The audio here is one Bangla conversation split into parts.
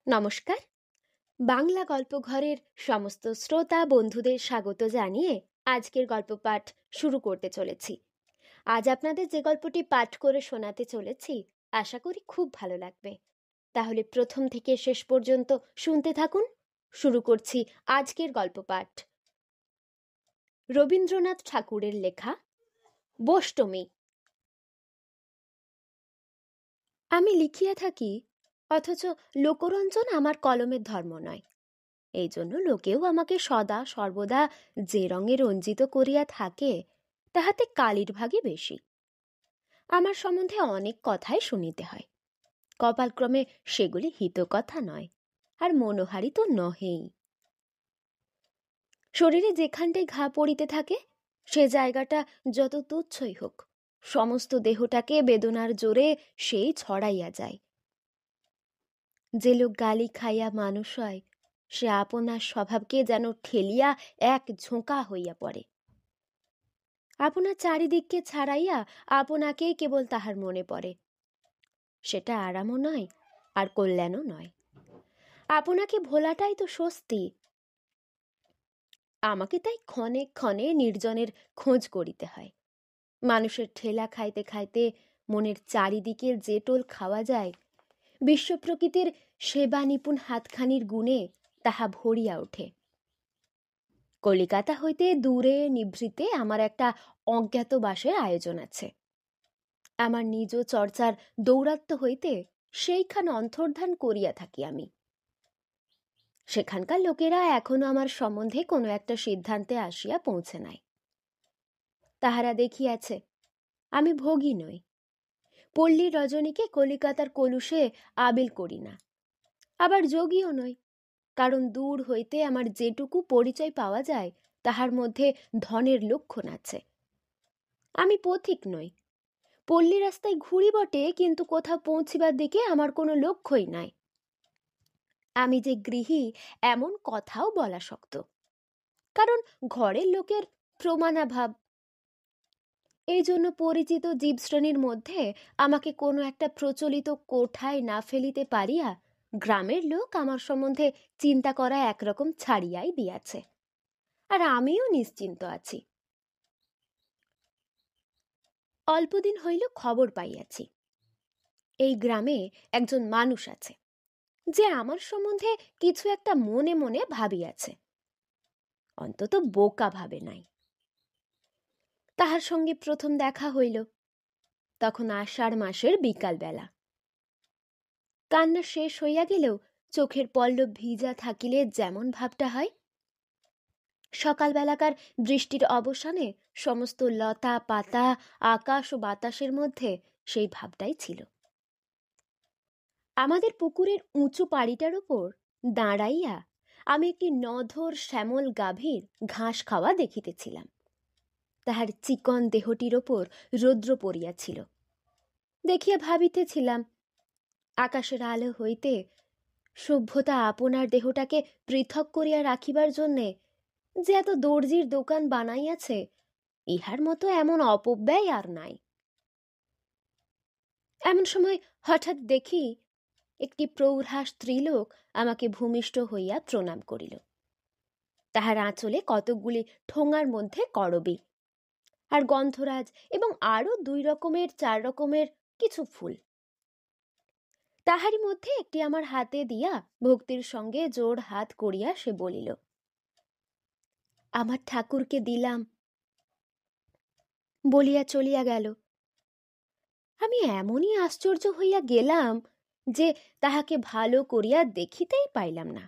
নমস্কার। বাংলা গল্পঘরের সমস্ত শ্রোতা বন্ধুদের স্বাগত জানিয়ে আজকের গল্প পাঠ শুরু করতে চলেছি। আজ আপনাদের যে গল্পটি পাঠ করে শোনাতে চলেছি আশা করি খুব ভালো লাগবে। তাহলে প্রথম থেকে শেষ পর্যন্ত শুনতে থাকুন। শুরু করছি আজকের গল্প পাঠ। রবীন্দ্রনাথ ঠাকুরের লেখা বোষ্টমী। আমি লিখিয়া থাকি, অথচ লোকরঞ্জন আমার কলমের ধর্ম নয়। এই জন্য লোকেও আমাকে সদা সর্বদা যে রঙে রঞ্জিত করিয়া থাকে তাহাতে কালির ভাগই বেশি। আমার সম্বন্ধে অনেক কথাই শুনিতে হয়, কপালক্রমে সেগুলি হিতকথা নয়, আর মনোহারি তো নহেই। শরীরে যেখানটায় ঘা পড়িতে থাকে সে জায়গাটা যত তুচ্ছই হোক, সমস্ত দেহটাকে বেদনার জোরে সেই ছড়াইয়া যায়। যে লোক গালি খাইয়া মানুষ হয় সে আপনার স্বভাবকে যেন ঠেলিয়া এক ঝোঁকা হইয়া পড়ে। আপনার চারিদিককে ছাড়াইয়া আপনাকেই কেবল তাহার মনে পড়ে। সেটা আরামও নয় আর কল্যাণও নয়। আপনাকে ভোলাটাই তো স্বস্তি। আমাকে তাই ক্ষণে ক্ষণে নির্জনের খোঁজ করিতে হয়। মানুষের ঠেলা খাইতে খাইতে মনের চারিদিকের যে টোল খাওয়া যায়, বিশ্ব প্রকৃতির সেবা নিপুণ হাতখানির গুণে তাহা ভরিয়া ওঠে। কলিকাতা হইতে দূরে নিভৃতে আমার একটা অজ্ঞাতবাসের আয়োজন আছে। আমার নিজ চর্চার দৌরাত্ম্য হইতে সেইখান অন্তর্ধান করিয়া থাকি আমি। সেখানকার লোকেরা এখনো আমার সম্বন্ধে কোনো একটা সিদ্ধান্তে আসিয়া পৌঁছে নাই। তাহারা দেখিয়াছে আমি ভোগী নই। পল্লীর রজনীকে কলিকাতার কলুষে আবিল করি না, আবার যোগীও নই, কারণ দূর হইতে আমার যেটুকু পরিচয় পাওয়া যায় তাহার মধ্যে ধনের লক্ষণ আছে। আমি পথিক নই, পল্লী রাস্তায় ঘুরি বটে, কিন্তু কোথাও পৌঁছিবার দিকে আমার কোনো লক্ষ্যই নাই। আমি যে গৃহী এমন কথাও বলা শক্ত, কারণ ঘরের লোকের প্রমাণাভাব। এই জন্য পরিচিত জীবশ্রেণীর মধ্যে আমাকে কোনো একটা প্রচলিত কোঠায় না ফেলিতে পারিয়া গ্রামের লোক আমার সম্বন্ধে চিন্তা করা একরকম ছাড়িয়াই দিয়াছে, আর আমিও নিশ্চিন্ত আছি। অল্পদিন হইল খবর পাইয়াছি এই গ্রামে একজন মানুষ আছে যে আমার সম্বন্ধে কিছু একটা মনে মনে ভাবিয়াছে, অন্তত বোকা ভাবে নাই। তাহার সঙ্গে প্রথম দেখা হইল তখন আষাঢ় মাসের বিকাল বেলা। কান্না শেষ হইয়া গেলেও চোখের পল্লব ভিজা থাকিলে যেমন ভাবটা হয়, সকালবেলাকার বৃষ্টির অবসানে সমস্ত লতা পাতা আকাশ ও বাতাসের মধ্যে সেই ভাবটাই ছিল। আমাদের পুকুরের উঁচু পাড়িটার উপর দাঁড়াইয়া আমি একটি নধর শ্যামল গাভীর ঘাস খাওয়া দেখিতেছিলাম। তাহার চিকন দেহটির ওপর রৌদ্র পড়িয়াছিল। দেখিয়া ভাবিতেছিলাম, আকাশের আলো হইতে সভ্যতা আপনার দেহটাকে পৃথক করিয়া রাখিবার জন্যে যে এত দর্জির দোকান বানাইয়াছে, ইহার মতো এমন অপব্যয় আর নাই। এমন সময় হঠাৎ দেখি একটি প্রৌঢ়া স্ত্রীলোক আমাকে ভূমিষ্ঠ হইয়া প্রণাম করিল। তাহার আঁচলে কতকগুলি ঠোঙার মধ্যে করবী আর গন্ধরাজ এবং আরো 2 রকমের 4 রকমের কিছু ফুল। তাহারই মধ্যে একটি আমার হাতে দিয়া ভক্তির সঙ্গে জোড় হাত করিয়া সে বলিল, আমার ঠাকুরকে দিলাম, বলিয়া চলিয়া গেল। আমি এমনই আশ্চর্য হইয়া গেলাম যে তাহাকে ভালো করিয়া দেখিতেই পাইলাম না।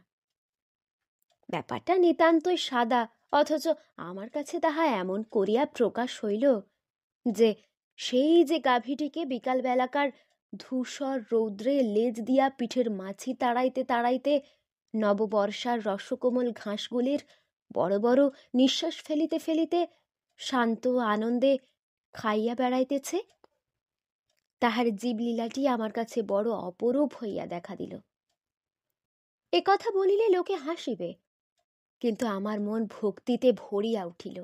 ব্যাপারটা নিতান্তই সাদা, অথচ আমার কাছে তাহা এমন করিয়া প্রকাশ হইল যে সেই যে গাভীটিকে বিকাল বেলাকার ধূসর রৌদ্রে লেজ দিয়া পিঠের মাছি তাড়াইতে তাড়াইতে নববর্ষার রসকোমল ঘাসগুলির বড় বড় নিঃশ্বাস ফেলিতে ফেলিতে শান্ত আনন্দে খাইয়া বেড়াইতেছে, তাহার জীবলীলাটি আমার কাছে বড় অপরূপ হইয়া দেখা দিল। এ কথা বলিলে লোকে হাসিবে, কিন্তু আমার মন ভক্তিতে ভরিয়া উঠিল।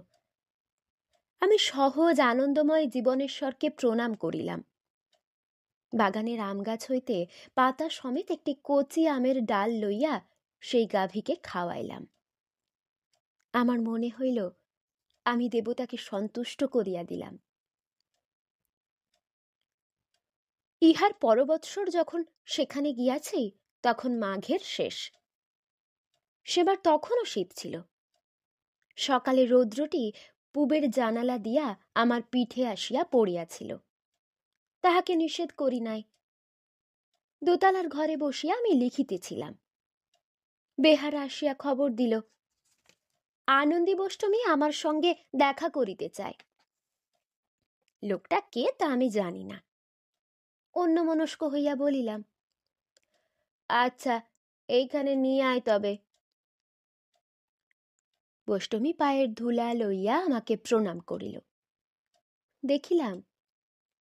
আমি সহজ আনন্দময় জীবনেশ্বরকে প্রণাম করিলাম। বাগানের আম গাছ হইতে পাতা সমেত একটি কচি আমের ডাল লইয়া সেই গাভীকে খাওয়াইলাম। আমার মনে হইল আমি দেবতাকে সন্তুষ্ট করিয়া দিলাম। ইহার পরবৎসর যখন সেখানে গিয়াছি তখন মাঘের শেষ। সেবার তখনও শীত ছিল। সকালে রৌদ্রটি পূবের জানালা দিয়া আমার পিঠে আসিয়া পড়িয়াছিল। তাহাকে নিষেধ করি নাই। দোতলার ঘরে বসিয়া আমি লিখিতেছিলাম। বেহারা আসিয়া খবর দিল, আনন্দী বোষ্টমী আমার সঙ্গে দেখা করিতে চায়। লোকটা কে তা আমি জানি না। অন্যমনস্ক হইয়া বলিলাম, আচ্ছা, এইখানে নিয়ে আয় তবে। বোষ্টমী পায়ের ধুলা লইয়া আমাকে প্রণাম করিল। দেখিলাম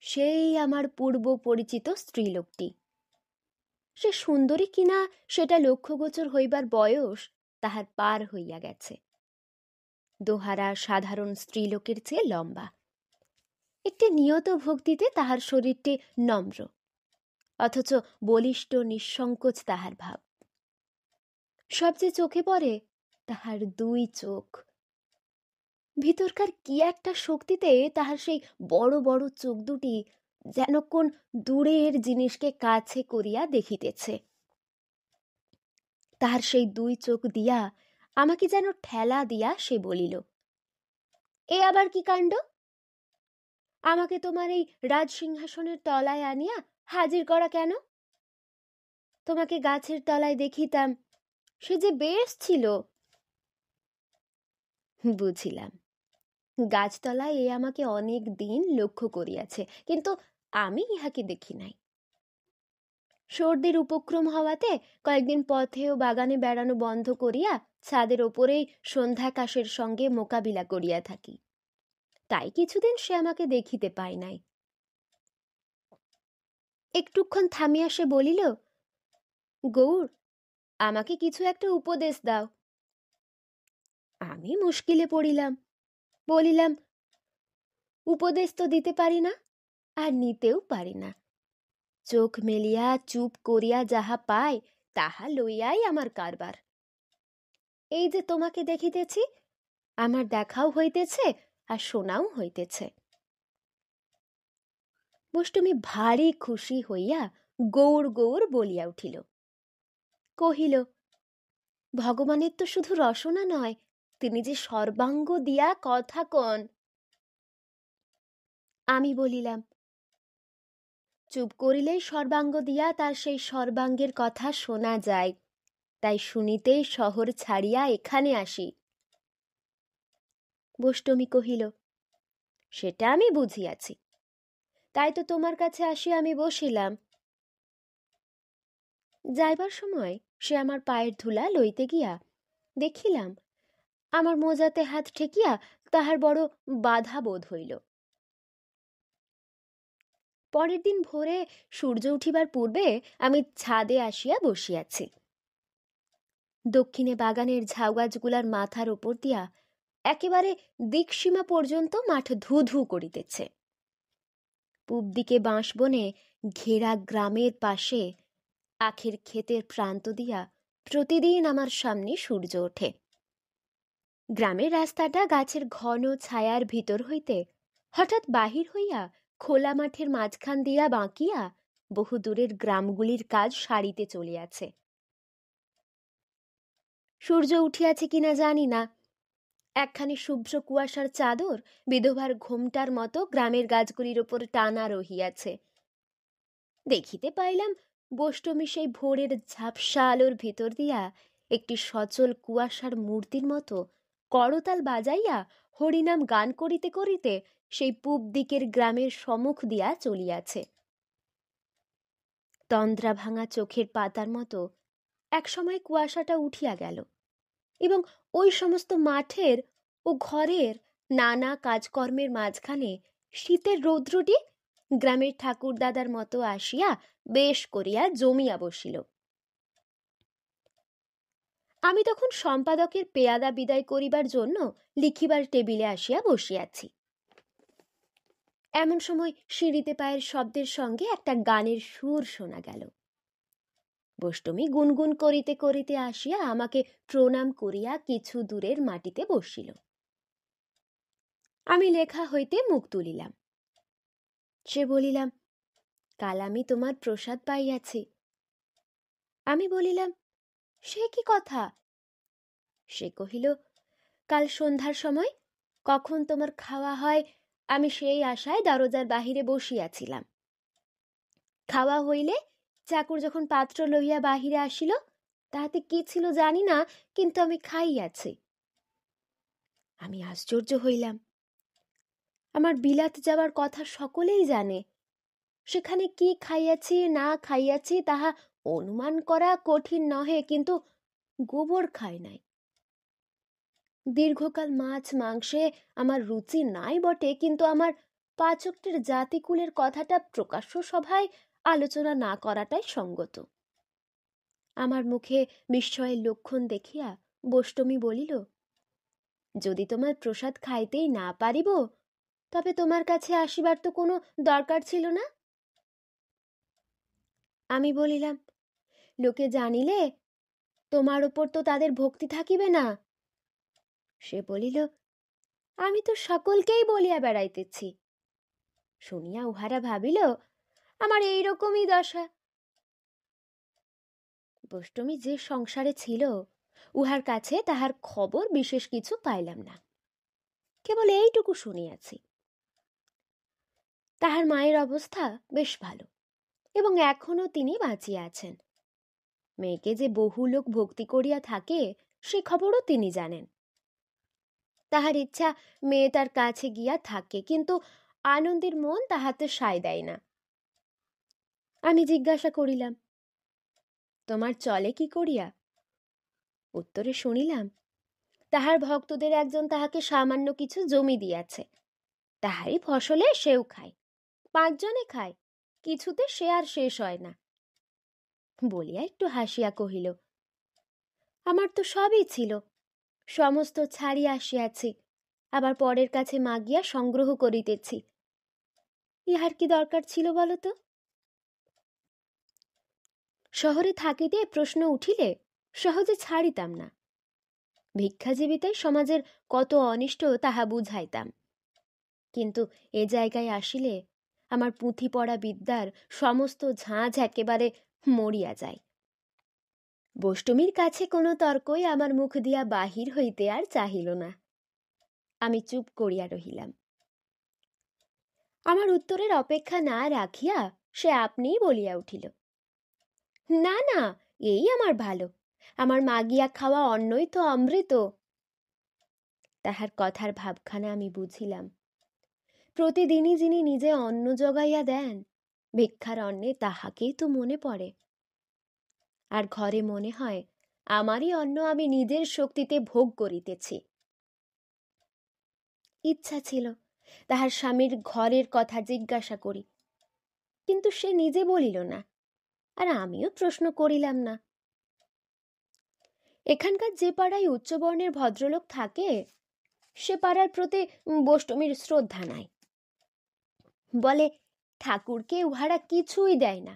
সেই আমার পূর্ব পরিচিত স্ত্রীলোকটি। সে সুন্দরী কিনা সেটা লক্ষ্যগোচর হইবার বয়স তাহার পার হইয়া গেছে। দোহারা সাধারণ স্ত্রীলোকের চেয়ে লম্বা। একটি নিয়ত ভক্তিতে তাহার শরীরটি নম্র, অথচ বলিষ্ঠ নিঃসংকোচ তাহার ভাব। সবচেয়ে চোখে পড়ে তাহার দুই চোখ। ভিতরকার কি একটা শক্তিতে তাহার সেই বড় বড় চোখ দুটি যেন কোন দূরের জিনিসকে কাছে করিয়া দেখিতেছে। তাহার সেই দুই চোখ দিয়া আমাকে যেন ঠেলা দিয়া সে বলিল, এ আবার কি কাণ্ড? আমাকে তোমার এই রাজসিংহাসনের তলায় আনিয়া হাজির করা কেন? তোমাকে গাছের তলায় দেখিতাম, সে যে বেশ ছিল। বুঝিলাম, গাছতলায় এ আমাকে অনেক দিন লক্ষ্য করিয়াছে, কিন্তু আমি ইহাকে দেখি নাই। সর্দির উপক্রম হওয়াতে কয়েকদিন পথে ও বাগানে বেড়ানো বন্ধ করিয়া ছাদের ওপরেই সন্ধ্যাকাশের সঙ্গে মোকাবিলা করিয়া থাকি। তাই কিছুদিন সে আমাকে দেখিতে পায় নাই। একটুক্ষণ থামিয়া সে বলিল, গৌর, আমাকে কিছু একটা উপদেশ দাও। আমি মুশকিলে পড়িলাম। বলিলাম, উপদেশ তো দিতে পারি না, আর নিতেও পারি না। চোখ মেলিয়া চুপ করিয়া যাহা পাই তাহা লইয়াই আমার কারবার। এই যে তোমাকে দেখিতেছি, আমার দেখাও হইতেছে আর শোনাও হইতেছে। বোষ্টমী ভারী খুশি হইয়া গৌর গৌর বলিয়া উঠিল। কহিল, ভগবানের তো শুধু রসনা নয়, তিনি যে সর্বাঙ্গ দিয়া কথা কন। আমি বলিলাম, চুপ করিলেই সর্বাঙ্গ দিয়া তার সেই সর্বাঙ্গের কথা শোনা যায়, তাই শুনিতেই শহর ছাড়িয়া এখানে আসি। বোষ্টমী কহিল, সেটা আমি বুঝিয়াছি, তাই তো তোমার কাছে আসি আমি বসিলাম। যাইবার সময় সে আমার পায়ের ধুলা লইতে গিয়া দেখিলাম আমার মোজাতে হাত ঠেকিয়া তাহার বড় বাধা বোধ হইল। পরের দিন ভোরে সূর্য উঠিবার পূর্বে আমি ছাদে আসিয়া বসিয়াছি। দক্ষিণে বাগানের ঝাউ গাছগুলার মাথার ওপর দিয়া একেবারে দিকসীমা পর্যন্ত মাঠ ধু ধু করিতেছে। পূব দিকে বাঁশবনে ঘেরা গ্রামের পাশে আখের ক্ষেতের প্রান্ত দিয়া প্রতিদিন আমার সামনে সূর্য ওঠে। গ্রামের রাস্তাটা গাছের ঘন ছায়ার ভিতর হইতে হঠাৎ বাহির হইয়া খোলা মাঠের মাঝখান দিয়া বাঁকিয়া বহু দূরের গ্রামগুলির কাজ সারিতে চলিয়াছে। সূর্য উঠিয়াছে কিনা জানি না, একখানি শুভ্র কুয়াশার চাদর বিধবার ঘোমটার মতো গ্রামের গাছগুলির ওপর টানা রহিয়াছে। দেখিতে পাইলাম বোষ্টমী সেই ভোরের ঝাপসা আলোর ভিতর দিয়া একটি সচল কুয়াশার মূর্তির মতো করতাল বাজাইয়া হরিনাম গান করিতে করিতে সেই পূব দিকের গ্রামের সম্মুখ দিয়া চলিয়াছে। তন্দ্রা ভাঙা চোখের পাতার মতো একসময় কুয়াশাটা উঠিয়া গেল এবং ওই সমস্ত মাঠের ও ঘরের নানা কাজকর্মের মাঝখানে শীতের রৌদ্রটি গ্রামের ঠাকুরদাদার মতো আসিয়া বেশ করিয়া জমিয়া বসিল। আমি তখন সম্পাদকের পেয়াদা বিদায় করিবার জন্য লিখিবার টেবিলে আসিয়া বসিয়াছি। এমন সময় সিঁড়িতে পায়ের শব্দের সঙ্গে একটা গানের সুর শোনা গেল। বষ্টমী গুনগুন করিতে করিতে আসিয়া আমাকে প্রণাম করিয়া কিছু দূরের মাটিতে বসিল। আমি লেখা হইতে মুখ তুলিলাম। সে বলিলাম, কাল আমি তোমার প্রসাদ পাইয়াছি। আমি বলিলাম, সে কি কথা? সে কহিল, কাল সন্ধ্যার সময় কখন তোমার খাওয়া হয় আমি সেই আশায় দরজার বাহিরে বসিয়াছিলাম। খাওয়া হইলে চাকর যখন পাত্র লইয়া বাহিরে আসিল, তাহাতে কি ছিল জানি না, কিন্তু আমি খাইয়াছি। আমি আশ্চর্য হইলাম। আমার বিলাত যাবার কথা সকলেই জানে, সেখানে কি খাইয়াছি না খাইয়াছি তাহা অনুমান করা কঠিন নহে, কিন্তু গোবর খায় নাই। দীর্ঘকাল মাছ মাংসে আমার রুচি নাই বটে, কিন্তু আমার পাচকটির জাতিকুলের কথাটা প্রকাশ্য সভায় আলোচনা না করাটাই সঙ্গত। আমার মুখে বিস্ময়ের লক্ষণ দেখিয়া বষ্টমী বলিল, যদি তোমার প্রসাদ খাইতেই না পারিব, তবে তোমার কাছে আসিবার তো কোনো দরকার ছিল না। আমি বলিলাম, লোকে জানিলে তোমার ওপর তো তাদের ভক্তি থাকিবে না। সে বলিল, আমি তো সকলকেই বলিয়া বেড়াইতেছি। শুনিয়া উহারা ভাবিল আমার এইরকমই দশা। বষ্টমী যে সংসারে ছিল, উহার কাছে তাহার খবর বিশেষ কিছু পাইলাম না, কেবল এইটুকু শুনিয়াছি। তাহার মায়ের অবস্থা বেশ ভালো, এবং এখনো তিনি বাঁচিয়া আছেন। মেয়েকে যে বহু লোক ভক্তি করিয়া থাকে, সে খবরও তিনি জানেন। তাহার ইচ্ছা মেয়ে তার কাছে গিয়া থাকে, কিন্তু আনন্দের মন তাহাতে সায় দেয় না। আমি জিজ্ঞাসা করিলাম, তোমার চলে কি করিয়া? উত্তরে শুনিলাম, তাহার ভক্তদের একজন তাহাকে সামান্য কিছু জমি দিয়াছে, তাহারই ফসলে সেও খায়, 5 জনে খায়, কিছুতে সে আর শেষ হয় না। বলিয়া একটু হাসিয়া কহিল, আমার তো সবই ছিল, সমস্ত ছাড়িয়া আসিয়াছি, আবার পরের কাছে মাগিয়া সংগ্রহ করিতেছি। ইহার কি দরকার ছিল বলো তো? শহরে থাকিতে প্রশ্ন উঠিলে সহজে ছাড়িতাম না। ভিক্ষাজীবিতাই সমাজের কত অনিষ্ট তাহা বুঝাইতাম, কিন্তু এ জায়গায় আসিলে আমার পুঁথি পড়া বিদ্যার সমস্ত ঝাঁঝ একেবারে মরিয়া যায়। বষ্টমীর কাছে কোনো তর্কই আমার মুখ দিয়া বাহির হইতে আর চাহিল না। আমি চুপ করিয়া রহিলাম। আমার উত্তরের অপেক্ষা না রাখিয়া সে আপনিই বলিয়া উঠিল, না না, এই আমার ভালো, আমার মাগিয়া খাওয়া অন্নই তো অমৃত। তাহার কথার ভাবখানা আমি বুঝিলাম। প্রতিদিনই যিনি নিজে অন্ন জোগাইয়া দেন, ভিক্ষার অন্নে তাহাকেই তো মনে পড়ে। আর ঘরে মনে হয় আমারই অন্ন আমি নিজের শক্তিতে ভোগ করিতেছি। ইচ্ছা ছিল তাহার স্বামীর ঘরের কথা জিজ্ঞাসা করি, কিন্তু সে নিজে বলিল না, আর আমিও প্রশ্ন করিলাম না। এখানকার যে পাড়ায় উচ্চবর্ণের ভদ্রলোক থাকে, সে পাড়ার প্রতি বষ্টমীর শ্রদ্ধা নাই। বলে, ঠাকুরকে উহারা কিছুই দেয় না,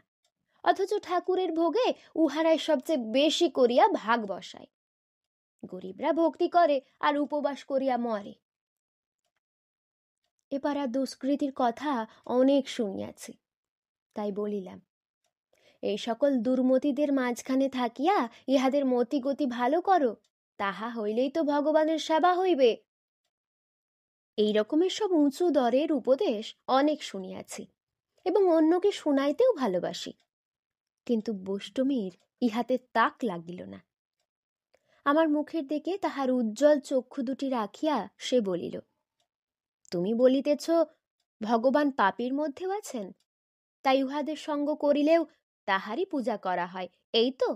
অথচ ঠাকুরের ভোগে উহারাই সবচেয়ে বেশি করিয়া ভাগ বসায়। গরিবরা ভক্তি করে আর উপবাস করিয়া মরে। এ পাড়ার দুষ্কৃতির কথা অনেক শুনিয়াছি, তাই বলিলাম, এই সকল দুর্মতিদের মাঝখানে থাকিয়া ইহাদের মতি গতি ভালো করো, তাহা হইলেই তো ভগবানের সেবা হইবে। এই রকমের সব উঁচু দরের উপদেশ অনেক শুনিয়াছি, এবং অন্যকে শুনাইতেও ভালোবাসি, কিন্তু বষ্টমীর ইহাতে তাক লাগিল না। আমার মুখের দিকে তাহার উজ্জ্বল চক্ষু দুটি রাখিয়া সে বলিল, তুমি বলিতেছ ভগবান পাপীর মধ্যেও আছেন, তাই উহাদের সঙ্গ করিলেও তাহারই পূজা করা হয়, এই তো?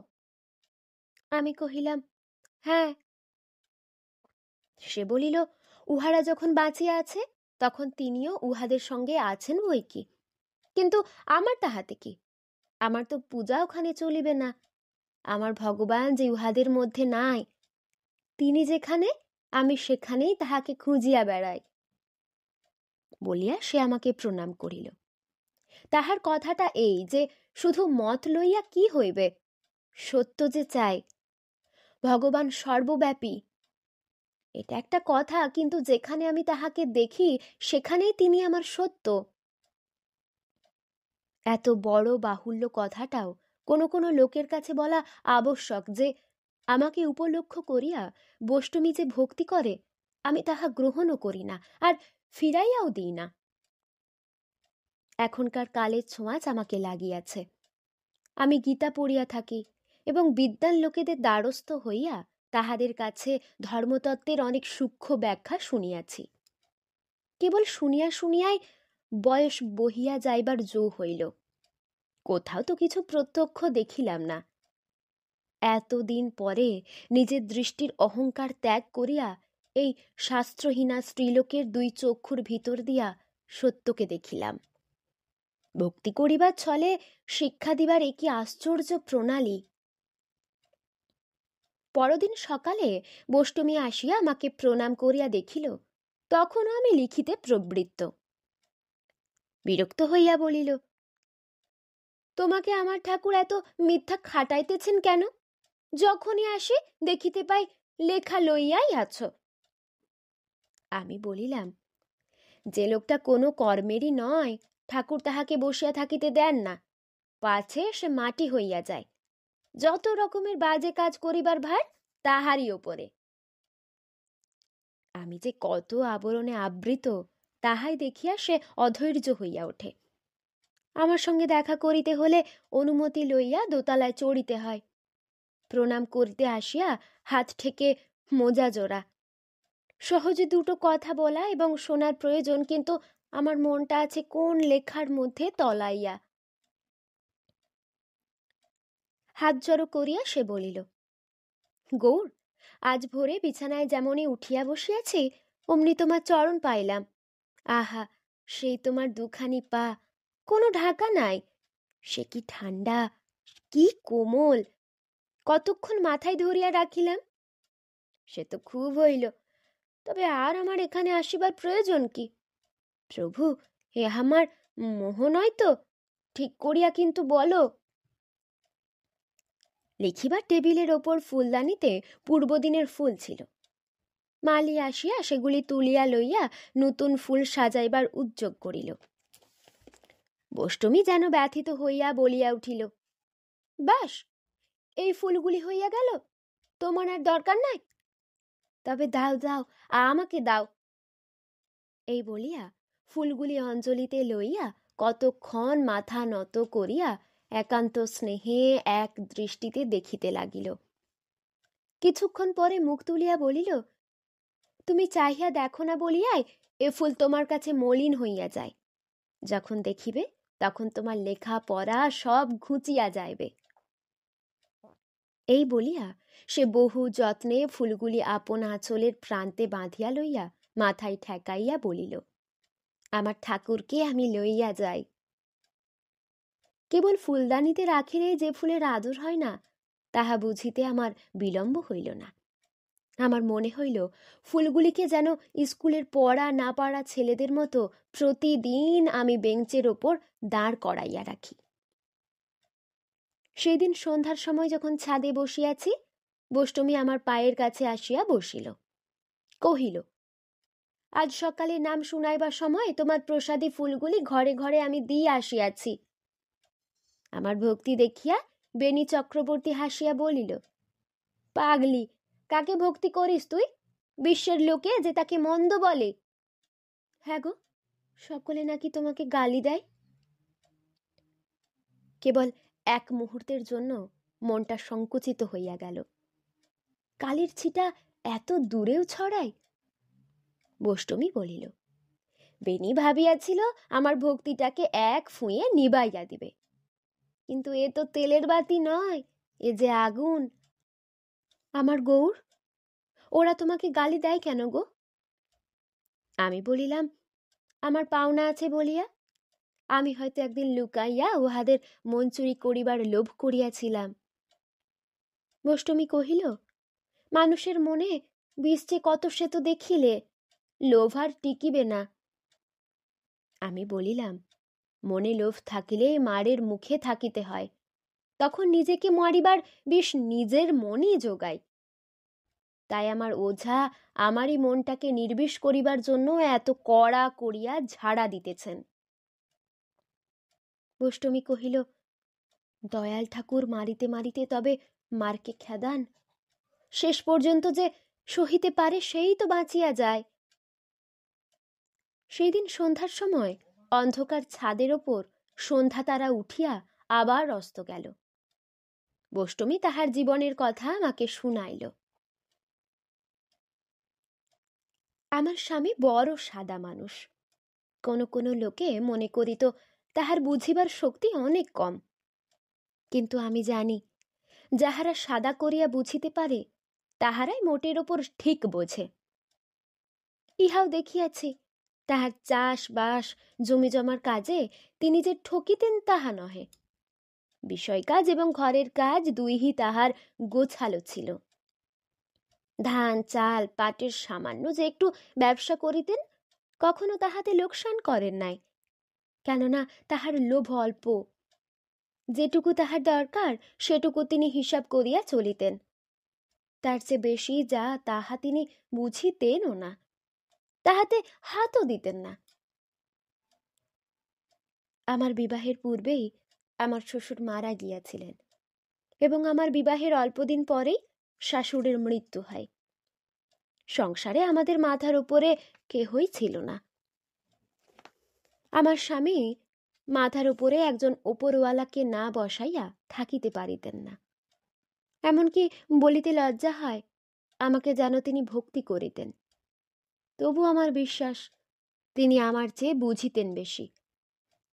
আমি কহিলাম, হ্যাঁ। সে বলিল, উহারা যখন বাঁচিয়া আছে তখন তিনিও উহাদের সঙ্গে আছেন বই কি, কিন্তু আমার তাহাতে কি? আমার তো পূজা ওখানে চলিবে না। আমার ভগবান যে উহাদের মধ্যে নাই, তিনি যেখানে আমি সেখানেই তাহাকে খুঁজিয়া বেড়াই। বলিয়া সে আমাকে প্রণাম করিল। তাহার কথাটা এই যে শুধু মত লইয়া কি হইবে, সত্য যে চাই, ভগবান সর্বব্যাপী, এটা একটা কথা, কিন্তু যেখানে আমি তাহাকে দেখি সেখানেই তিনি আমার সত্য। এত বড় বাহুল্য কথাটাও কোনো কোনো লোকের কাছে বলা আবশ্যক যে আমাকে উপলক্ষ করিয়া বষ্টমী যে ভক্তি করে আমি তাহা গ্রহণও করি না, আর ফিরাইয়াও দিই না। এখনকার কালের ছোঁয়াচ আমাকে লাগিয়াছে। আমি গীতা পড়িয়া থাকি এবং বিদ্বান লোকেদের দ্বারস্থ হইয়া তাহাদের কাছে ধর্মতত্ত্বের অনেক সূক্ষ্ম ব্যাখ্যা শুনিয়াছি। কেবল শুনিয়া শুনিয়াই বয়স বহিয়া যাইবার জো হইল, কোথাও তো কিছু প্রত্যক্ষ দেখিলাম না। এতদিন পরে নিজের দৃষ্টির অহংকার ত্যাগ করিয়া এই শাস্ত্রহীনা স্ত্রীলোকের দুই চক্ষুর ভিতর দিয়া সত্যকে দেখিলাম। ভক্তি করিবার ছলে শিক্ষা দিবার একই আশ্চর্য প্রণালী। পরদিন সকালে বষ্টমী আসিয়া আমাকে প্রণাম করিয়া দেখিল, তখনও আমি লিখিতে প্রবৃত্ত। বিরক্ত হইয়া বলিল, তোমাকে আমার ঠাকুর এত মিথ্যা খাটাইতেছেন কেন? যখনই আসি দেখিতে পাই লেখা লইয়াই আছো। আমি বলিলাম, যে লোকটা কোনো কর্মেরই নয় ঠাকুর তাহাকে বসিয়া থাকিতে দেন না, পাছে সে মাটি হইয়া যায়। যত রকমের বাজে কাজ করিবার ভার তাহারই ওপরে। আমি যে কত আবরণে আবৃত তাহাই দেখিয়া সে অধৈর্য হইয়া ওঠে। আমার সঙ্গে দেখা করিতে হলে অনুমতি লইয়া দোতলায় চড়িতে হয়। প্রণাম করিতে আসিয়া হাত ঠেকে মোজা জোড়া। সহজে দুটো কথা বলা এবং শোনার প্রয়োজন, কিন্তু আমার মনটা আছে কোন লেখার মধ্যে তলাইয়া। হাত জড়ো করিয়া সে বলিল, গৌর, আজ ভোরে বিছানায় যেমনই উঠিয়া বসিয়াছি অমনি তোমার চরণ পাইলাম। আহা, সেই তোমার দুখানি পা, কোনো ঢাকা নাই, সে কি ঠান্ডা, কি কোমল! কতক্ষণ মাথায় ধরিয়া রাখিলাম। সে তো খুব হইল, তবে আর আমার এখানে আসিবার প্রয়োজন কি? প্রভু, এ আমার মোহ নয় তো? ঠিক করিয়া কিন্তু বলো। লিখিবার টেবিলের ওপর ফুলদানিতে পূর্বদিনের ফুল ছিল। মালি আসিয়া সেগুলি তুলিয়া লইয়া নতুন ফুল সাজাইবার উদ্যোগ করিল। বষ্টমী যেন ব্যথিত হইয়া বলিয়া উঠিল, বাস, এই ফুলগুলি হইয়া গেল, তোমার আর দরকার নাই? তবে দাও দাও, আমাকে দাও। এই বলিয়া ফুলগুলি অঞ্জলিতে লইয়া কতক্ষণ মাথা নত করিয়া একান্ত স্নেহে এক দৃষ্টিতে দেখিতে লাগিল। কিছুক্ষণ পরে মুখ তুলিয়া বলিল, তুমি চাহিয়া দেখো না বলিয়াই এ ফুল তোমার কাছে মলিন হইয়া যায়। যখন দেখিবে তখন তোমার লেখা পড়া সব ঘুচিয়া যাইবে। এই বলিয়া সে বহু যত্নে ফুলগুলি আপন আঁচলের প্রান্তে বাঁধিয়া লইয়া মাথায় ঠেকাইয়া বলিল, আমার ঠাকুরকে আমি লইয়া যাই। কেবল ফুলদানিতে রাখিলে যে ফুলের আদর হয় না, তাহা বুঝিতে আমার বিলম্ব হইল না। আমার মনে হইল ফুলগুলিকে যেন স্কুলের পড়া না পাড়া ছেলেদের মতো প্রতিদিন আমি বেঞ্চের ওপর দাঁড় করাইয়া রাখি। সেদিন সন্ধ্যার সময় যখন ছাদে বসিয়াছি, বষ্টমী আমার পায়ের কাছে আসিয়া বসিল। কহিল, আজ সকালে নাম শুনাইবার সময় তোমার প্রসাদী ফুলগুলি ঘরে ঘরে আমি দিয়ে আসিয়াছি। আমার ভক্তি দেখিয়া বেণী চক্রবর্তী হাসিয়া বলিল, পাগলি, কাকে ভক্তি করিস তুই? বিশ্বের লোকে যে তাকে মন্দ বলে। হ্যাঁ গো, সকলে নাকি তোমাকে গালি দেয়। কেবল এক মুহূর্তের জন্য মনটা সংকুচিত হইয়া গেল। কালির ছিটা এত দূরেও ছড়ায়? বষ্টমী বলিল, বেণী ভাবিয়াছিল আমার ভক্তিটাকে এক ফুঁয়ে নিবাইয়া দিবে, কিন্তু এ তো তেলের বাতি নয়, এ যে আগুন। আমার গৌর, ওরা তোমাকে গালি দেয় কেন গো? আমি বলিলাম, আমার পাওনা আছে বলিয়া। আমি হয়তো একদিন লুকাইয়া উহাদের মন চুরি করিবার লোভ করিয়াছিলাম। বষ্টমী কহিল, মানুষের মনে বিষ যে কত সে তো দেখিলে, লোভ আর টিকিবে না। আমি বলিলাম, মনে লোভ থাকিলে মারের মুখে থাকিতে হয়, তখন নিজেকে মারিবার বিষ নিজের মনই যোগায়। তাই আমার ওঝা আমারই মনটাকে নির্বিষ করিবার জন্য এত কড়া করিয়া ঝাড়া দিতেছেন। বোষ্টমী কহিল, দয়াল ঠাকুর মারিতে মারিতে তবে মারকে খেদান, শেষ পর্যন্ত যে সহিতে পারে সেই তো বাঁচিয়া যায়। সেই দিন সন্ধ্যার সময় অন্ধকার ছাদের ওপর সন্ধ্যা তারা উঠিয়া আবার অস্ত গেল। বোষ্টমী তাহার জীবনের কথা আমাকে শুনাইল। আমার স্বামী বড় সাদা মানুষ। কোনো কোনো লোকে মনে করিত তাহার বুঝিবার শক্তি অনেক কম, কিন্তু আমি জানি যাহারা সাদা করিয়া বুঝিতে পারে তাহারাই মোটের ওপর ঠিক বোঝে। ইহাও দেখিয়াছি, তাহার চাষবাস জমি জমার কাজে তিনি যে ঠকিতেন তাহা নহে। বিষয় কাজ এবং ঘরের কাজ দুইই তাহার গোছালো ছিল। ধান চাল পাটের সামান্য যে একটু ব্যবসা করিতেন, কখনো তাহাতে লোকসান করেন নাই, কেননা তাহার লোভ অল্প। যেটুকু তাহার দরকার সেটুকু তিনি হিসাব করিয়া চলিতেন, তার চেয়ে বেশি যা তাহা তিনি বুঝিতেনও না, তাহাতে হাতও দিতেন না। আমার বিবাহের পূর্বেই আমার শ্বশুর মারা গিয়াছিলেন এবং আমার বিবাহের অল্পদিন পরেই শাশুড়ির মৃত্যু হয়। সংসারে আমাদের মাথার উপরে কেহই ছিল না। আমার স্বামী মাথার উপরে একজন ওপরওয়ালাকে না বসাইয়া থাকিতে পারিতেন না। এমনকি বলিতে লজ্জা হয় আমাকে যেন তিনি ভক্তি করিতেন। তবু আমার বিশ্বাস তিনি আমার চেয়ে বুঝিতেন বেশি,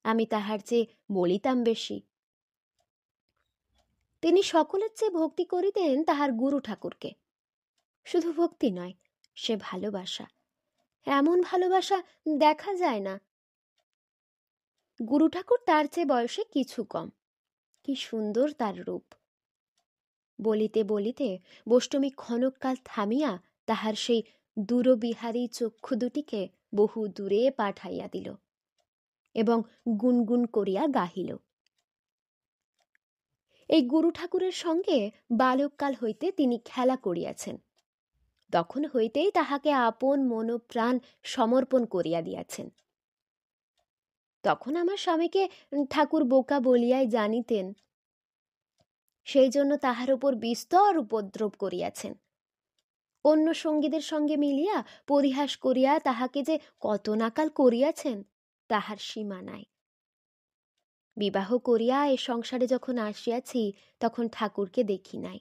আমি তাহার চেয়ে বলিতাম বেশি। তিনি সকলের চেয়ে ভক্তি করিতেন তাহার গুরু ঠাকুরকে। শুধু ভক্তি নয়, সে ভালোবাসা, এমন ভালোবাসা দেখা যায় না। গুরু ঠাকুর তার চেয়ে বয়সে কিছু কম, কি সুন্দর তার রূপ। বলিতে বলিতে বোষ্টমী ক্ষণকাল থামিয়া তাহার সেই দূরবিহারী চক্ষু দুটিকে বহু দূরে পাঠাইয়া দিল এবং গুনগুন করিয়া গাহিল। এই গুরু ঠাকুরের সঙ্গে বালককাল হইতে তিনি খেলা করিয়াছেন, তখন হইতেই তাহাকে আপন মনোপ্রাণ সমর্পণ করিয়া দিয়াছেন। তখন আমার স্বামীকে ঠাকুর বোকা বলিয়াই জানিতেন, সেই জন্য তাহার উপর বিস্তর উপদ্রব করিয়াছেন। অন্য সঙ্গীদের সঙ্গে মিলিয়া পরিহাস করিয়া তাহাকে যে কত নাকাল করিয়াছেন তাহার সীমা নাই। বিবাহ করিয়া এ সংসারে যখন আসিয়াছি তখন ঠাকুরকে দেখি নাই।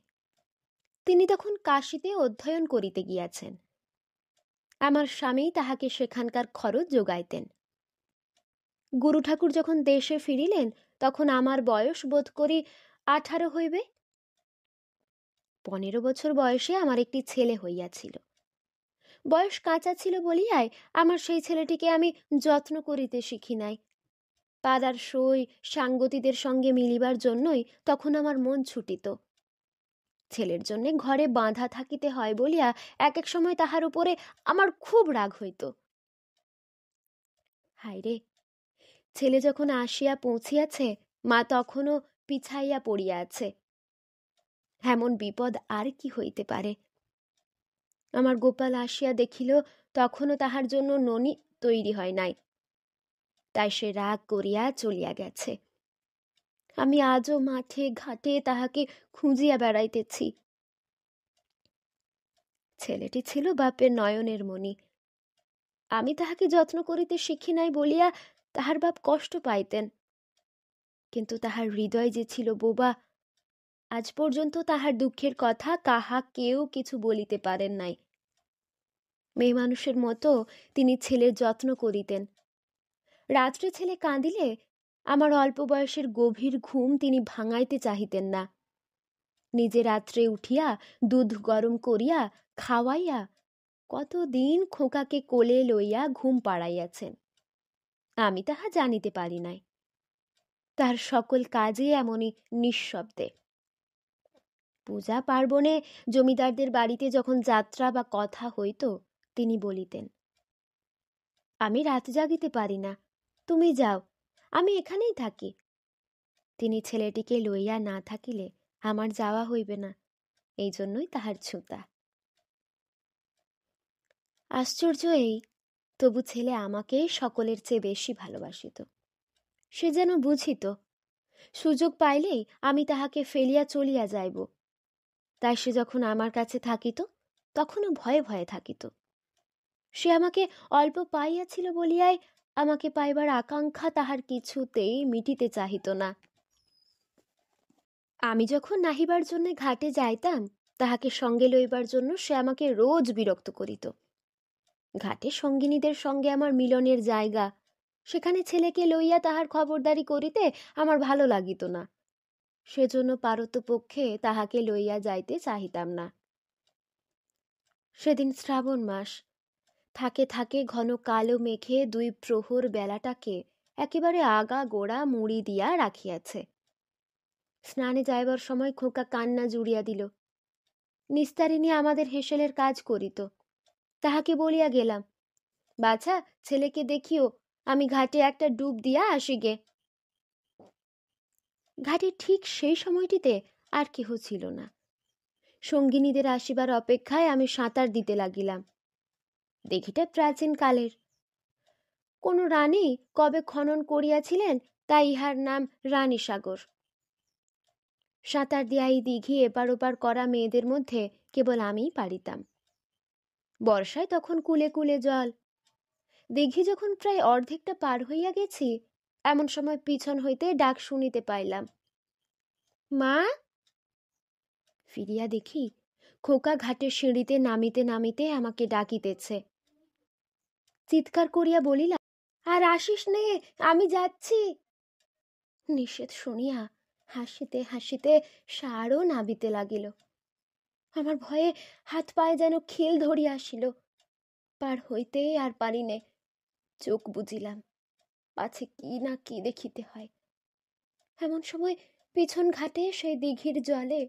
তিনি তখন কাশীতে অধ্যয়ন করিতে গিয়াছেন। আমার স্বামী তাহাকে সেখানকার খরচ যোগাইতেন। গুরু ঠাকুর যখন দেশে ফিরিলেন তখন আমার বয়স বোধ করি 18 হইবে। 15 বছর বয়সে আমার একটি ছেলে হইয়াছিল। বয়স কাঁচা ছিল বলিয়াই আমার সেই ছেলেটিকে আমি যত্ন করিতে শিখি নাই। পাড়ার সই সাঙ্গতীদের সঙ্গে মিলিবার জন্যই তখন আমার মন ছুটিত। ছেলের জন্যে ঘরে বাঁধা থাকিতে হয় বলিয়া এক এক সময় তাহার উপরে আমার খুব রাগ হইত। হায়রে, ছেলে যখন আসিয়া পৌঁছিয়াছে মা তখনও পিছাইয়া পড়িয়া আছে। এমন বিপদ আর কি হইতে পারে। আমার গোপাল আসিয়া দেখিল তখনও তাহার জন্য ননি তৈরি হয় নাই, তাই সে রাগ করিয়া চলিয়া গেছে। আমি আজও মাঠে ঘাটে তাহাকে খুঁজিয়া বেড়াইতেছি। ছেলেটি ছিল বাপের নয়নের মণি। আমি তাহাকে যত্ন করিতে শিখি নাই বলিয়া তাহার বাপ কষ্ট পাইতেন, কিন্তু তাহার হৃদয় যে ছিল বোবা, আজ পর্যন্ত তাহার দুঃখের কথা কাহা কেউ কিছু বলিতে পারেন নাই। মেয়ে মানুষের মতো তিনি ছেলের যত্ন করিতেন। রাত্রে ছেলে কাঁদিলে আমার অল্প বয়সের গভীর ঘুম তিনি ভাঙাইতে চাহিতেন না। নিজে রাত্রে উঠিয়া দুধ গরম করিয়া খাওয়াইয়া কতদিন খোকাকে কোলে লইয়া ঘুম পাড়াইয়াছেন, আমি তাহা জানিতে পারি নাই। তার সকল কাজে এমনই নিঃশব্দে। পূজা পার্বণে জমিদারদের বাড়িতে যখন যাত্রা বা কথা হইত তিনি বলিতেন, আমি রাত জাগিতে পারি না, তুমি যাও, আমি এখানেই থাকি। তিনি ছেলেটিকে লইয়া না থাকিলে আমার যাওয়া হইবে না, এই জন্যই তাহার ছুতা। আশ্চর্য এই, তবু ছেলে আমাকেই সকলের চেয়ে বেশি ভালোবাসিত। সে যেন বুঝিত সুযোগ পাইলেই আমি তাহাকে ফেলিয়া চলিয়া যাইব। তাই সে যখন আমার কাছে থাকিত তখনও ভয়ে ভয়ে থাকিত। সে আমাকে অল্প পাইয়াছিল বলিয়াই আমাকে পাইবার আকাঙ্ক্ষা তাহার কিছুতেই মিটিতে চাহিত না। আমি যখন নাহিবার জন্য ঘাটে যাইতাম, তাহাকে সঙ্গে লইবার জন্য সে আমাকে রোজ বিরক্ত করিত। ঘাটে সঙ্গিনীদের সঙ্গে আমার মিলনের জায়গা, সেখানে ছেলেকে লইয়া তাহার খবরদারি করিতে আমার ভালো লাগিত না। সেজন্য পারতপক্ষে তাহাকে লইয়া যাইতে চাহিতাম না। সেদিন শ্রাবণ মাস, থাকে থাকে ঘন কালো মেঘে 2 প্রহর বেলাটাকে একেবারে আগা গোড়া মুড়ি দিয়া রাখিয়াছে। স্নানে যাইবার সময় খোকা কান্না জুড়িয়া দিল। নিস্তারিণী আমাদের হেসেলের কাজ করিত। তাহাকে বলিয়া গেলাম, বাছা, ছেলেকে দেখিও, আমি ঘাটে একটা ডুব দিয়া আসি গে। ঘাটে ঠিক সেই সময়টিতে আর কেহ ছিল না। সঙ্গিনীদের আসিবার অপেক্ষায় আমি সাঁতার দিতে লাগিলাম। দিঘিটা প্রাচীন কালের, কোন রানী কবে খনন করিয়াছিলেন, তাই ইহার নাম রানী সাগর। সাঁতার দিয়া এই দিঘি এপার ওপার করা মেয়েদের মধ্যে কেবল আমিই পারিতাম। বর্ষায় তখন কুলে কুলে জল। দিঘি যখন প্রায় অর্ধেকটা পার হইয়া গেছি, এমন সময় পিছন হইতে ডাক শুনিতে পাইলাম, মা! ফিরিয়া দেখি খোকা ঘাটের সিঁড়িতে নামিতে নামিতে আমাকে ডাকিতেছে। চিৎকার করিয়া বলিলাম, আর আসিস নে, আমি যাচ্ছি। নিষেধ শুনিয়া হাসিতে হাসিতে সারও নাবিতে লাগিল। আমার ভয়ে হাত পায়ে যেন খিল ধরিয়া আসিল। পার হইতে আর পারি নে। চোখ বুজিলাম, পাছে কি না কি দেখিতে হয়। এমন সময় পিছন ঘাটে সেই দিঘির জলে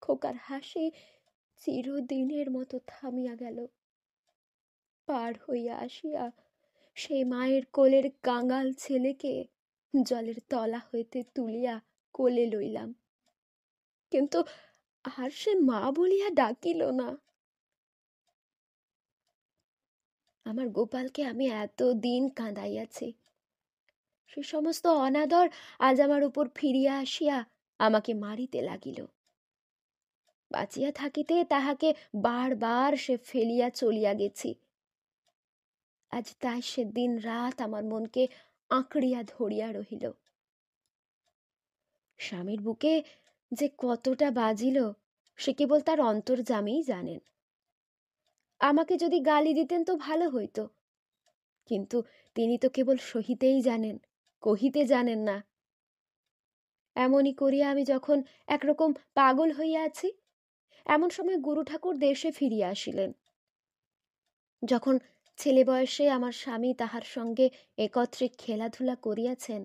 খোকার হাসি চিরদিনের মতো থামিয়া গেল। পার হইয়া আসিয়া সেই মায়ের কোলের কাঙাল ছেলেকে জলের তলা হইতে তুলিয়া কোলে লইলাম, কিন্তু আর সে মা বলিয়া ডাকিল না। আমার গোপালকে আমি এতদিন কাঁদাইয়াছি, সে সমস্ত অনাদর আজ আমার উপর ফিরিয়া আসিয়া আমাকে মারিতে লাগিল। বাঁচিয়া থাকিতে তাহাকে বারবার সে ফেলিয়া চলিয়া গেছি। আজ তাই সে দিন রাত আমার মনকে আঁকড়িয়া ধরিয়া রহিল। স্বামীর বুকে যে কতটা বাজিল সে কেবল তার অন্তর্যামীই জানেন। আমাকে যদি গালি দিতেন তো ভালো হইত, কিন্তু তিনি তো কেবল সহিতেই জানেন, কহিতে জানেন না। এমনই করিয়া আমি যখন একরকম পাগল হইয়া আছি, এমন সময় গুরু ঠাকুর দেশে ফিরিয়া আসিলেন। যখন ছেলে বয়সে আমার স্বামী তাহার সঙ্গে একত্রে খেলাধুলা করিয়াছেন,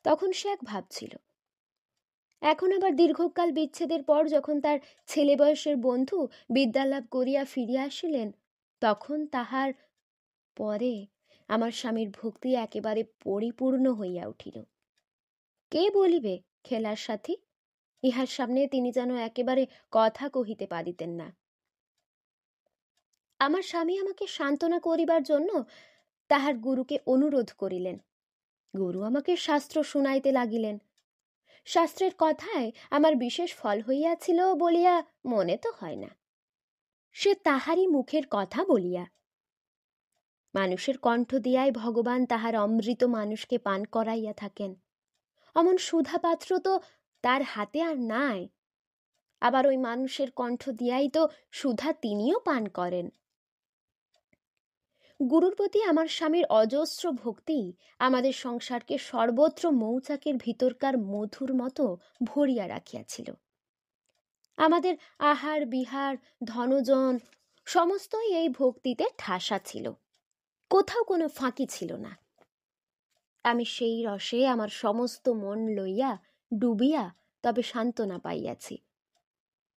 তখন সে এক ভাবছিল। এখন আবার দীর্ঘকাল বিচ্ছেদের পর যখন তার ছেলে বয়সের বন্ধু বিদ্যালাভ করিয়া ফিরিয়া আসিলেন, তখন তাহার পরে আমার স্বামীর ভক্তি একেবারে পরিপূর্ণ হইয়া উঠিল। কে বলিবে খেলার সাথী? ইহার সামনে তিনি যেন একেবারে কথা কহিতে পারিতেন না। আমার স্বামী আমাকে সান্ত্বনা করিবার জন্য তাহার গুরুকে অনুরোধ করিলেন। গুরু আমাকে শাস্ত্র শুনাইতে লাগিলেন। শাস্ত্রের কথায় আমার বিশেষ ফল হইয়াছিল বলিয়া মনে তো হয় না। সে তাহারই মুখের কথা বলিয়া। মানুষের কণ্ঠ দিয়াই ভগবান তাহার অমৃত মানুষকে পান করাইয়া থাকেন। অমন সুধাপাত্র তো তার হাতে আর নাই। আবার ওই মানুষের কণ্ঠ দিয়াই তো সুধা তিনিও পান করেন। গুরুর প্রতি আমার স্বামীর অজস্র ভক্তি আমাদের সংসারকে সর্বত্র মৌচাকের ভিতরকার মধুর মতো ভরিয়া রাখিয়াছিল। আমাদের আহার বিহার ধনজন সমস্তই এই ভক্তিতে ঠাসা ছিল, কোথাও কোনো ফাঁকি ছিল না। আমি সেই রসে আমার সমস্ত মন লইয়া ডুবিয়া তবে সান্ত্বনা পাইয়াছি।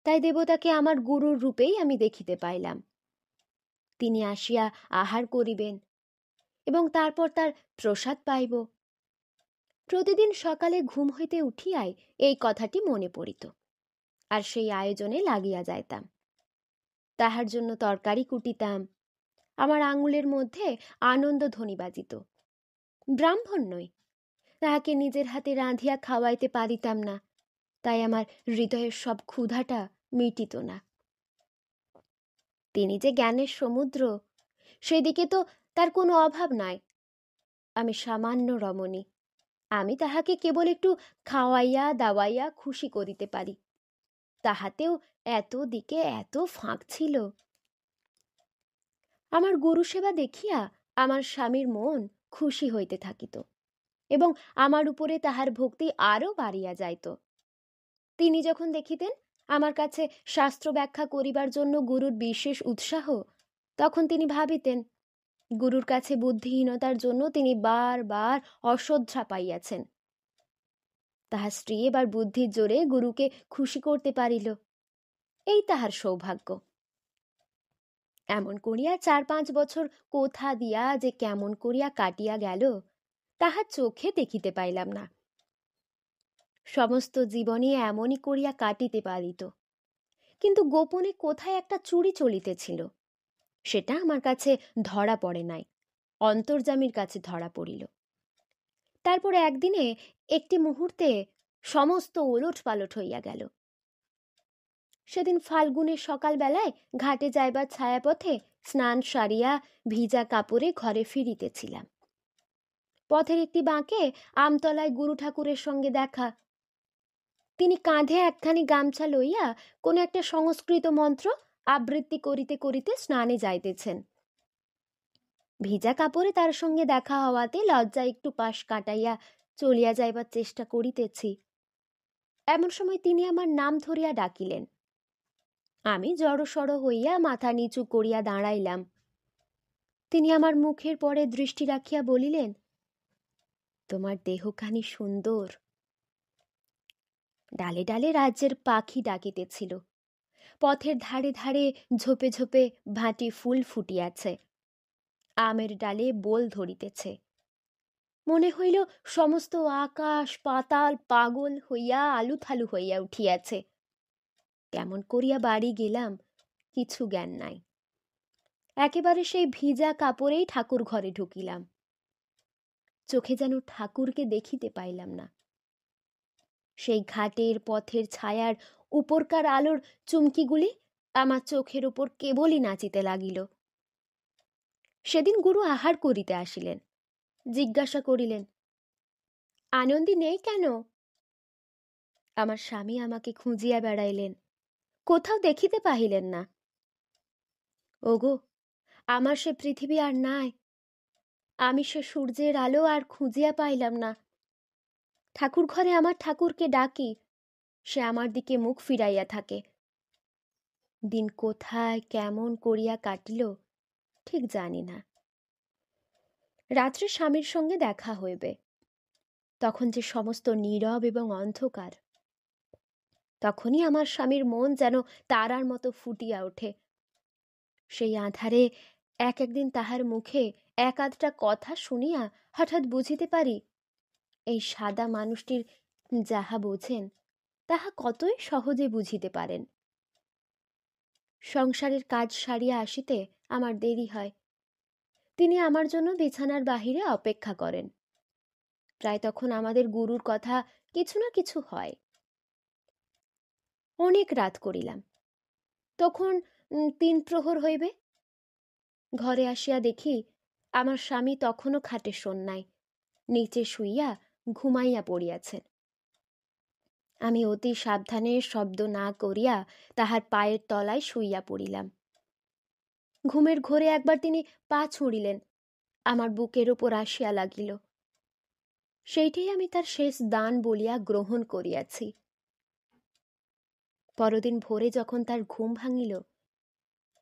তাই দেবতাকে আমার গুরুর রূপেই আমি দেখিতে পাইলাম। তিনি আসিয়া আহার করিবেন, এবং তারপর তার প্রসাদ পাইব। প্রতিদিন সকালে ঘুম হইতে উঠিয়াই এই কথাটি মনে পড়িত, আর সেই আয়োজনে লাগিয়া যাইতাম। তাহার জন্য তরকারি কুটিতাম। আমার আঙুলের মধ্যে আনন্দ ধ্বনি বাজিত। ব্রাহ্মণ নই, তাহাকে নিজের হাতে রাঁধিয়া খাওয়াইতে পারিতাম না, তাই আমার হৃদয়ের সব ক্ষুধাটা মিটিত না। তিনি যে জ্ঞানের সমুদ্র, সেদিকে তো তার কোনো অভাব নাই। আমি সামান্য রমণী, আমি তাহাকে কেবল একটু খাওয়াইয়া দাওয়াইয়া খুশি করিতে পারি, তাহাতেও এত দিকে এত ফাঁক ছিল। আমার গুরু সেবা দেখিয়া আমার স্বামীর মন খুশি হইতে থাকিত এবং আমার উপরে তাহার ভক্তি আরও বাড়িয়া যাইত। তিনি যখন দেখিতেন আমার কাছে শাস্ত্র ব্যাখ্যা করিবার জন্য গুরুর বিশেষ উৎসাহ, তখন তিনি ভাবিতেন গুরুর কাছে বুদ্ধিহীনতার জন্য তিনি বারবার অশ্রদ্ধা পাইয়াছেন। তাহার স্ত্রী এবার বুদ্ধির জোরে গুরুকে খুশি করতে পারিল, এই তাহার সৌভাগ্য। এমন করিয়া 4-5 বছর কোথা দিয়া যে কেমন করিয়া কাটিয়া গেল তাহার চোখে দেখিতে পাইলাম না। সমস্ত জীবনে এমনই করিয়া কাটিতে পারিত, কিন্তু গোপনে কোথায় একটা চুরি চলিতেছিল, সেটা আমার কাছে ধরা পড়ে নাই, অন্তর্যামীর কাছে ধরা পড়িল। তারপর একদিনে একটি মুহূর্তে সমস্ত ওলট পালট হইয়া গেল। সেদিন ফাল্গুনের সকালবেলায় ঘাটে যাইবার ছায়াপথে স্নান সারিয়া ভিজা কাপড়ে ঘরে ফিরিতেছিলাম। পথের একটি বাঁকে আমতলায় গুরু ঠাকুরের সঙ্গে দেখা। তিনি কাঁধে একখানি গামছা লইয়া কোনো একটা সংস্কৃত মন্ত্র আবৃত্তি করিতে করিতে স্নানে যাইতেছেন। ভিজা কাপড়ে তার সঙ্গে দেখা হওয়াতে লজ্জা একটু পাশ কাটাইয়া চলিয়া যাইবার চেষ্টা করিতেছি। এমন সময় তিনি আমার নাম ধরিয়া ডাকিলেন। আমি জড়সড় হইয়া মাথা নিচু করিয়া দাঁড়াইলাম। তিনি আমার মুখের পরে দৃষ্টি রাখিয়া বলিলেন, তোমার দেহখানি সুন্দর। ডালে ডালে রাজ্যের পাখি ডাকিতেছিল, পথের ধারে ধারে ঝোপে ঝোপে ভাটি ফুল ফুটিয়াছে, আমের ডালে বোল ধরিতেছে। মনে হইল সমস্ত আকাশ পাতাল পাগল হইয়া আলুথালু হইয়া উঠিয়াছে। কেমন করিয়া বাড়ি গেলাম কিছু জ্ঞান নাই। একেবারে সেই ভিজা কাপড়েই ঠাকুর ঘরে ঢুকিলাম। চোখে যেন ঠাকুরকে দেখিতে পাইলাম না। সেই ঘাটের পথের ছায়ার উপরকার আলোর চুমকিগুলি আমার চোখের উপর কেবলই নাচিতে লাগিল। সেদিন গুরু আহার করিতে আসিলেন। জিজ্ঞাসা করিলেন, আনন্দী নেই কেন? আমার স্বামী আমাকে খুঁজিয়া বেড়াইলেন, কোথাও দেখিতে পাহিলেন না। ওগো, আমার সে পৃথিবী আর নাই, আমি সে সূর্যের আলো আর খুঁজিয়া পাইলাম না। ঠাকুর ঘরে আমার ঠাকুরকে ডাকি, সে আমার দিকে মুখ ফিরাইয়া থাকে। দিন কোথায় কেমন করিয়া কাটিল ঠিক জানি না। রাত্রে স্বামীর সঙ্গে দেখা হইবে, তখন যে সমস্ত নীরব এবং অন্ধকার। তখনই আমার স্বামীর মন যেন তারার মতো ফুটিয়া ওঠে। সেই আঁধারে এক একদিন তাহার মুখে এক আধটা কথা শুনিয়া হঠাৎ বুঝিতে পারি, এই সাদা মানুষটির যাহা বোঝেন তাহা কতই সহজে বুঝিতে পারেন। সংসারের কাজ সারিয়া আসিতে আমার দেরি হয়। তিনি আমার জন্য বিছানার বাহিরে অপেক্ষা করেন। প্রায় তখন আমাদের গুরুর কথা কিছু না কিছু হয়। অনেক রাত করিলাম। তখন 3 প্রহর হইবে। ঘরে আসিয়া দেখি আমার স্বামী তখনও খাটে শোন নাই, নিচে শুইয়া ঘুমাইয়া পড়িয়াছেন। আমি অতি সাবধানে শব্দ না করিয়া তাহার পায়ের তলায় শুইয়া পড়িলাম। ঘুমের ঘোরে একবার তিনি পা ছুঁড়িলেন, আমার বুকের ওপর আসিয়া লাগিল। সেইটাই আমি তার শেষ দান বলিয়া গ্রহণ করিয়াছি। পরদিন ভোরে যখন তার ঘুম ভাঙিল,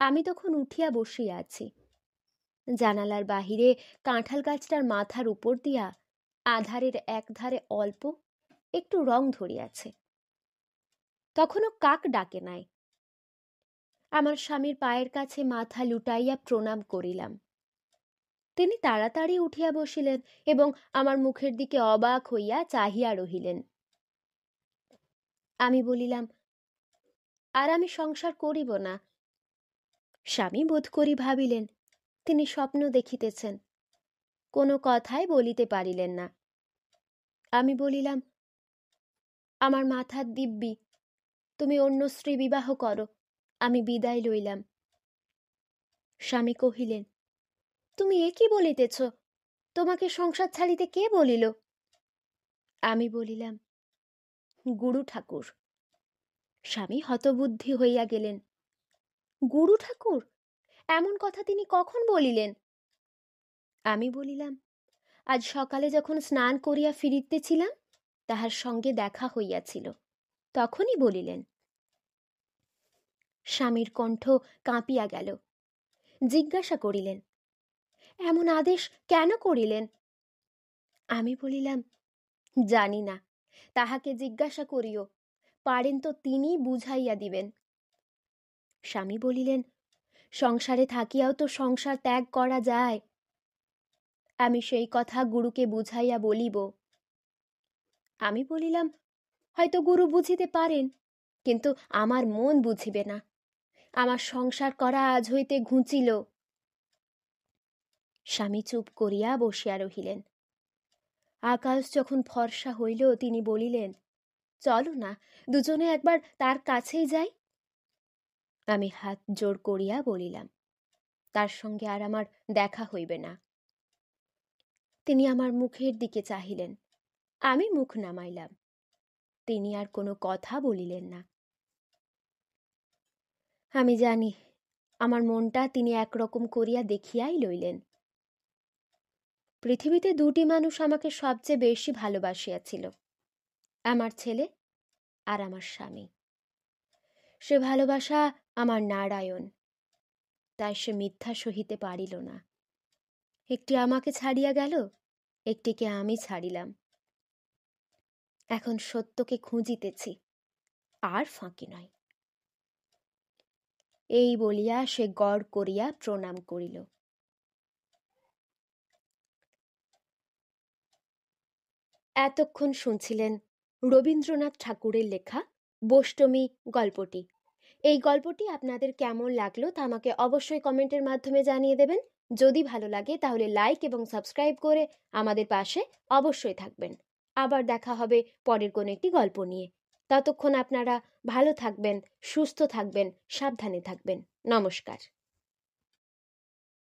আমি তখন উঠিয়া বসিয়া আছি। জানালার বাহিরে কাঁঠাল গাছটার মাথার উপর দিয়া আধারের একধারে অল্প একটু রং ধরিয়াছে। তখনও কাক ডাকে নাই। আমার স্বামীর পায়ের কাছে মাথা লুটাইয়া প্রণাম করিলাম। তিনি তাড়াতাড়ি উঠিয়া বসিলেন এবং আমার মুখের দিকে অবাক হইয়া চাহিয়া রহিলেন। আমি বলিলাম, আর আমি সংসার করিব না। স্বামী বোধ করি ভাবিলেন তিনি স্বপ্ন দেখিতেছেন, কোনো কথাই বলিতে পারিলেন না। আমি বলিলাম, আমার মাথার দিব্যি, তুমি অন্য স্ত্রী বিবাহ করো, আমি বিদায় লইলাম। স্বামী কহিলেন, তুমি এ কি বলিতেছ? তোমাকে সংসার ছাড়িতে কে বলিল? আমি বলিলাম, গুরু ঠাকুর। স্বামী হতবুদ্ধি হইয়া গেলেন। গুরু ঠাকুর? এমন কথা তিনি কখন বলিলেন? আমি বলিলাম, আজ সকালে যখন স্নান করিয়া ফিরিতেছিলাম তাহার সঙ্গে দেখা হইয়াছিল, তখনই বলিলেন। স্বামীর কণ্ঠ কাঁপিয়া গেল। জিজ্ঞাসা করিলেন, এমন আদেশ কেন করিলেন? আমি বলিলাম, জানি না, তাহাকে জিজ্ঞাসা করিও, পারেন তো তিনি বুঝাইয়া দিবেন। স্বামী বলিলেন, সংসারে থাকিয়াও তো সংসার ত্যাগ করা যায়। আমি সেই কথা গুরুকে বুঝাইয়া বলিব। আমি বলিলাম, হয়তো গুরু বুঝিতে পারেন, কিন্তু আমার মন বুঝিবে না। আমার সংসার করা আজ হইতে ঘুচিল। স্বামী চুপ করিয়া বসিয়া রহিলেন। আকাশ যখন ফর্সা হইল তিনি বলিলেন, চলো না, দুজনে একবার তার কাছেই যাই। আমি হাত জোড় করিয়া বলিলাম, তার সঙ্গে আর আমার দেখা হইবে না। তিনি আমার মুখের দিকে চাহিলেন। আমি মুখ নামাইলাম। তিনি আর কোনো কথা বলিলেন না। আমি জানি আমার মনটা তিনি একরকম করিয়া দেখিয়াই লইলেন। পৃথিবীতে দুটি মানুষ আমাকে সবচেয়ে বেশি ভালোবাসিয়াছিল, আমার ছেলে আর আমার স্বামী। সে ভালোবাসা আমার নারায়ণ, তাই সে মিথ্যা সহিতে পারিল না। একটি আমাকে ছাড়িয়া গেল, একটিকে আমি ছাড়িলাম। এখন সত্যকে খুঁজিতেছি, আর ফাঁকি নয়। এই বলিয়া সে গড় করিয়া প্রণাম করিল। এতক্ষণ শুনছিলেন রবীন্দ্রনাথ ঠাকুরের লেখা বোষ্টমী গল্পটি। এই গল্পটি আপনাদের কেমন লাগলো তা আমাকে অবশ্যই কমেন্টের মাধ্যমে জানিয়ে দেবেন। যদি ভালো লাগে তাহলে লাইক এবং সাবস্ক্রাইব করে আমাদের পাশে অবশ্যই থাকবেন। আবার দেখা হবে পরের কোনো একটি গল্প নিয়ে। ততক্ষণ আপনারা ভালো থাকবেন, সুস্থ থাকবেন, সাবধানে থাকবেন। নমস্কার।